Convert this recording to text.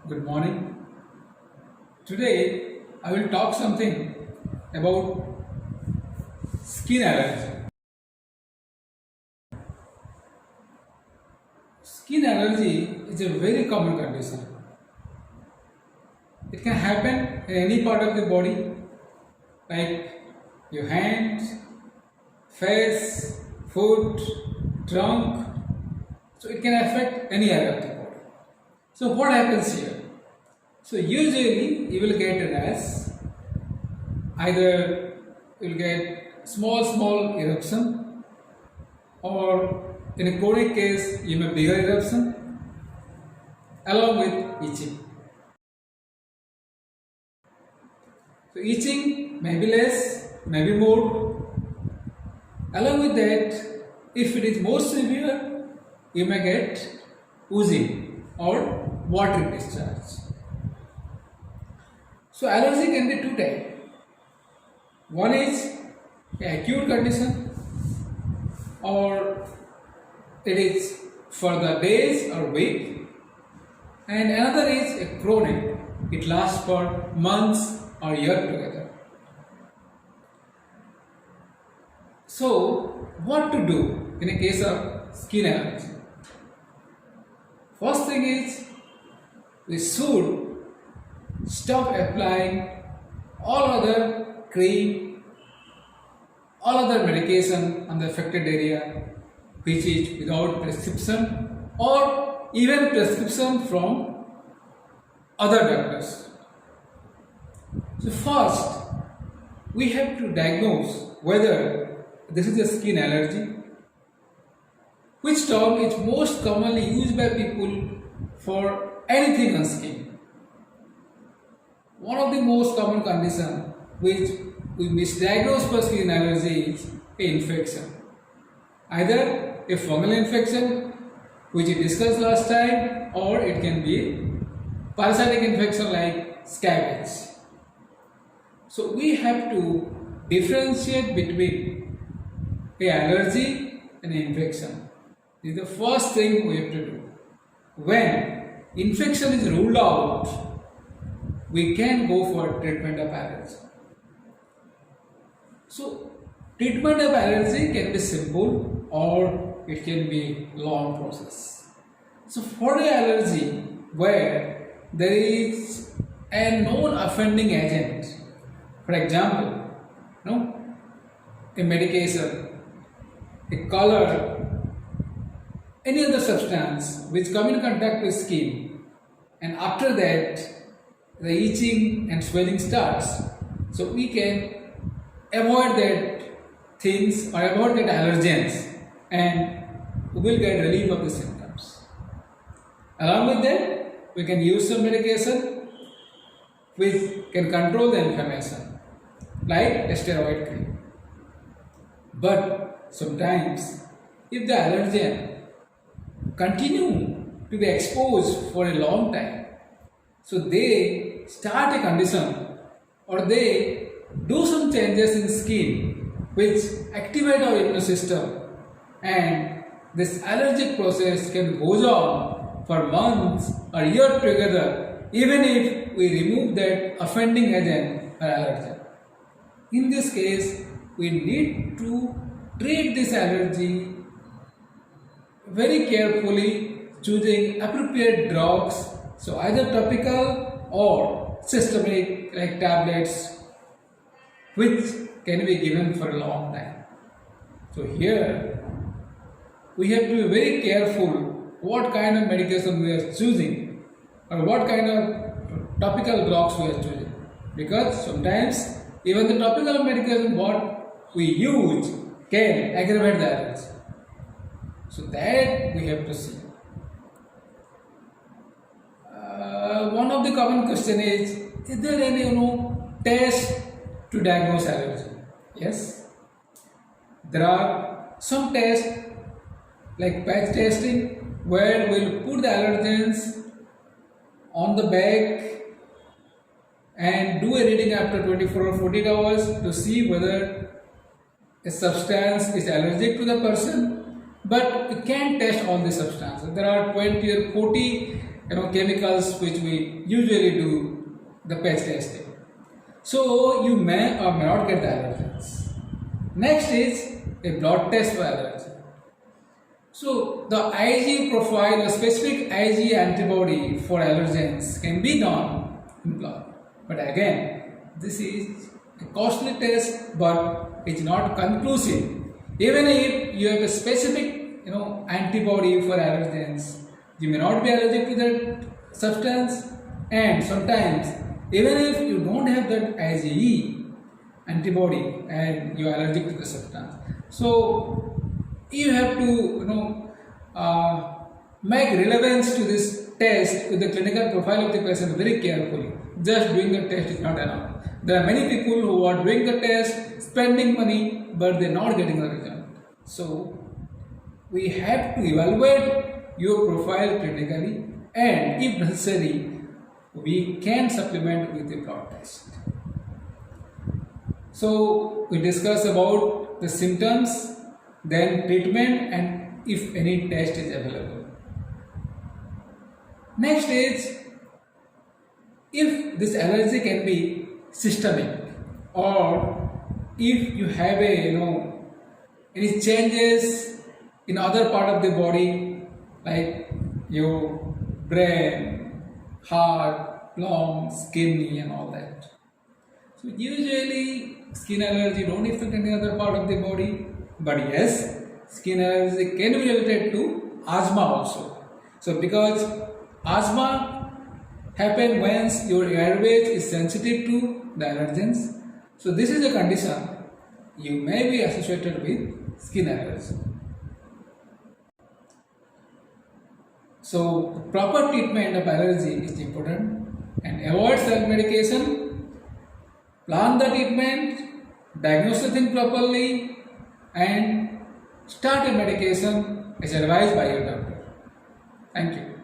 Good morning. Today I will talk something about skin allergy. Skin allergy is a very common condition. It can happen in any part of the body, like your hands, face, foot, trunk. So it can affect any area of the body. So what happens here? So usually you will get a rash. Either you will get small eruption, or in a chronic case you may bigger eruption along with itching. So itching may be less, may be more. Along with that, if it is more severe, you may get oozing or watery discharge. So allergy can be two types. One is an acute condition, or it is for the days or week, and another is a chronic. It lasts for months or year together. So what to do in a case of skin allergy? First thing is, we should stop applying all other cream, all other medication on the affected area which is without prescription or even prescription from other doctors. So first, we have to diagnose whether this is a skin allergy, which term is most commonly used by people for anything on skin. One of the most common conditions which we misdiagnose for skin allergy is an infection. Either a fungal infection, which we discussed last time, or it can be parasitic infection like scabies. So we have to differentiate between an allergy and an infection. This is the first thing we have to do. When infection is ruled out, we can go for treatment of allergy. So treatment of allergy can be simple or it can be long process. So for the allergy where there is a known offending agent, for example, a medication, a color, any other substance which come in contact with skin, and after that the itching and swelling starts, so we can avoid that things or avoid that allergens, and we will get relief of the symptoms. Along with that, we can use some medication which can control the inflammation, like a steroid cream. But sometimes, if the allergen continue to be exposed for a long time, so they start a condition or they do some changes in skin which activate our immune system, and this allergic process can go on for months or years together, even if we remove that offending agent or allergen. In this case, we need to treat this allergy very carefully, choosing appropriate drugs, so either topical or systemic like tablets, which can be given for a long time. So here we have to be very careful what kind of medication we are choosing or what kind of topical drugs we are choosing, because sometimes even the topical medication what we use can aggravate the allergy. So that we have to see. One of the common question is there any test to diagnose allergy? Yes, there are some tests like patch testing, where we'll put the allergens on the back and do a reading after 24 or 48 hours to see whether a substance is allergic to the person. But we can't test all the substances. There are 20 or 40 chemicals which we usually do the patch testing. So you may or may not get the allergens. Next is a blood test for allergy. So the Ig profile, a specific Ig antibody for allergens can be done in blood. But again, this is a costly test, but it's not conclusive. Even if you have a specific antibody for allergens, you may not be allergic to that substance, and sometimes even if you don't have that IgE antibody and you are allergic to the substance, so you have to make relevance to this test with the clinical profile of the patient very carefully. Just doing the test is not enough. There are many people who are doing the test, spending money, but they're not getting the result. So we have to evaluate your profile clinically, and if necessary, we can supplement with a blood test. So we discuss about the symptoms, then treatment, and if any test is available. Next is, if this allergy can be systemic, or if you have any changes in other part of the body, like your brain, heart, lungs, kidney and all that. So usually skin allergy don't affect any other part of the body, but yes, skin allergy can be related to asthma also. So because asthma happen when your airways is sensitive to the allergens, so this is a condition you may be associated with skin allergy. So the proper treatment of allergy is important, and avoid self-medication, plan the treatment, diagnose the thing properly, and start a medication as advised by your doctor. Thank you.